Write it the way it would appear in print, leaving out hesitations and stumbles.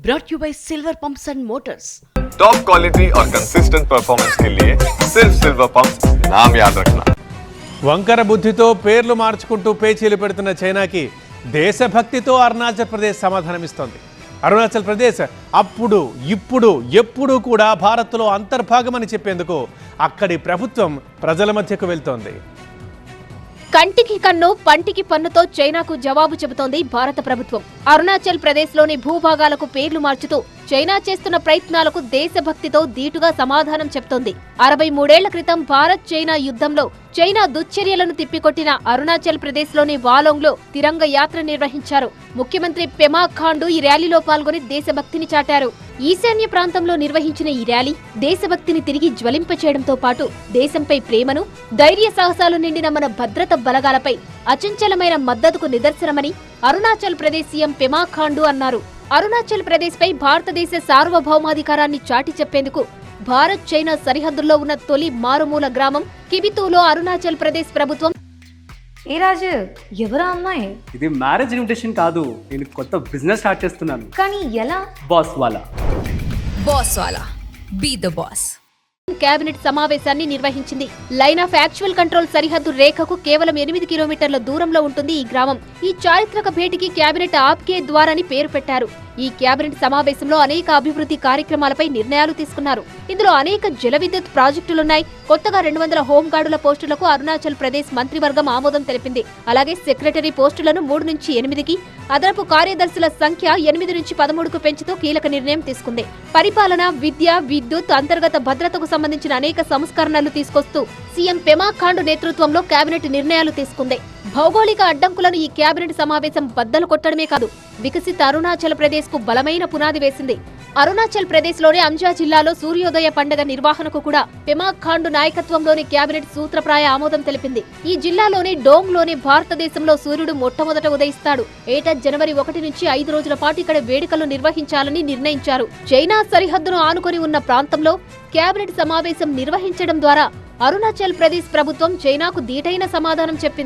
brought you by Silver Pumps and Motors. Top quality और consistent performance के लिए सिर्फ सिल्वर पंप्स नाम याद रखना. వంకర బుద్ధితో పేర్లు మార్చుకుంటూ పేచీలు పెడుతున్న చైనాకి దేశభక్తితో అరుణాచల్ ప్రదేశ్ సమాధానమిస్తోంది. అరుణాచల్ ప్రదేశ్ అప్పుడు ఇప్పుడు ఎప్పుడూ కూడా భారత్లో అంతర్భాగమని చెప్పేందుకు అక్కడి ప్రభుత్వం ప్రజల మధ్యకు వెళ్తోంది. కంటికి కన్ను పంటికి పన్నుతో చైనాకు జవాబు చెబుతోంది భారత ప్రభుత్వం. అరుణాచల్ ప్రదేశ్లోని భూభాగాలకు పేర్లు మార్చుతూ చైనా చేస్తున్న ప్రయత్నాలకు దేశభక్తితో ధీటుగా సమాధానం చెప్తోంది. 63 ఏళ్ల క్రితం భారత్ చైనా యుద్ధంలో చైనా దుశ్చర్యలను తిప్పికొట్టిన అరుణాచల్ ప్రదేశ్లోని వాలోంగ్లో తిరంగ యాత్ర నిర్వహించారు. ముఖ్యమంత్రి పెమా ఖాండు ఈ ర్యాలీలో పాల్గొని దేశభక్తిని చాటారు. ఈశాన్య ప్రాంతంలో నిర్వహించిన ఈ ర్యాలీ దేశభక్తిని తిరిగి జ్వలింపచేయడంతో పాటు దేశంపై ప్రేమను, ధైర్య సాహసాలు నిండిన మన భద్రత బలగాలపై అచంచలమైన మద్దతుకు నిదర్శనమని అరుణాచల్ ప్రదేశ్ సీఎం పెమా ఖాండు అన్నారు. అరుణాచల్ ప్రదేశ్ పై భారతదేశ సార్వభౌమాధికారాన్ని చాటి చెప్పేందుకు భారత్ చైనా సరిహద్దుల్లో ఉన్న తొలి మారుమూల గ్రామం కిబితూలో అరుణాచల్ ప్రదేశ్ ప్రభుత్వం. ఏ రాజు, ఎవరా అమ్మాయి? ఇది మ్యారేజ్ ఇన్విటేషన్ కాదు, నేను కొత్త బిజినెస్ స్టార్ట్ చేస్తున్నాను. కానీ ఎలా? బాస్ వాలా. Be the boss. కేబినెట్ సమావేశాన్ని నిర్వహించింది. లైన్ ఆఫ్ యాక్చువల్ కంట్రోల్ సరిహద్దు రేఖకు కేవలం 8 కిలోమీటర్ల దూరంలో ఉంటుంది ఈ గ్రామం. ఈ చారిత్రక భేటీకి కేబినెట్ ఆప్కే ద్వారాని పేరు పెట్టారు. ఈ కేబినెట్ సమావేశంలో అనేక అభివృద్ధి కార్యక్రమాలపై నిర్ణయాలు తీసుకున్నారు. ఇందులో అనేక జల విద్యుత్ ప్రాజెక్టులున్నాయి. కొత్తగా 200 హోంగార్డుల పోస్టులకు అరుణాచల్ ప్రదేశ్ మంత్రివర్గం ఆమోదం తెలిపింది. అలాగే సెక్రటరీ పోస్టులను 3 నుంచి 8కి, అదనపు కార్యదర్శుల సంఖ్య 8 నుంచి 13కు పెంచుతూ కీలక నిర్ణయం తీసుకుంది. పరిపాలన, విద్య, విద్యుత్, అంతర్గత భద్రతకు సంబంధించిన అనేక సంస్కరణలు తీసుకొస్తూ సీఎం పెమా ఖాండు నేతృత్వంలో కేబినెట్ నిర్ణయాలు తీసుకుంది. భౌగోళిక అడ్డంకులను ఈ కేబినెట్ సమావేశం బద్దలు కొట్టడమే కాదు, వికసిత అరుణాచల్ ప్రదేశ్ కు బలమైన పునాది వేసింది. అరుణాచల్ ప్రదేశ్ లోని అంజా జిల్లాలో సూర్యోదయ పండుగ నిర్వహణకు కూడా పెమా ఖాండు నాయకత్వంలోని కేబినెట్ సూత్రప్రాయ ఆమోదం తెలిపింది. ఈ జిల్లాలోని డోంగ్ లోని భారతదేశంలో సూర్యుడు మొట్టమొదట ఉదయిస్తాడు. ఏటా జనవరి 1 నుంచి 5 రోజుల పాటు ఇక్కడ వేడుకలు నిర్వహించాలని నిర్ణయించారు. చైనా సరిహద్దును ఆనుకొని ఉన్న ప్రాంతంలో కేబినెట్ సమావేశం నిర్వహించడం ద్వారా అరుణాచల్ ప్రదేశ్ ప్రభుత్వం చైనాకు దీటైన సమాధానం చెప్పింది.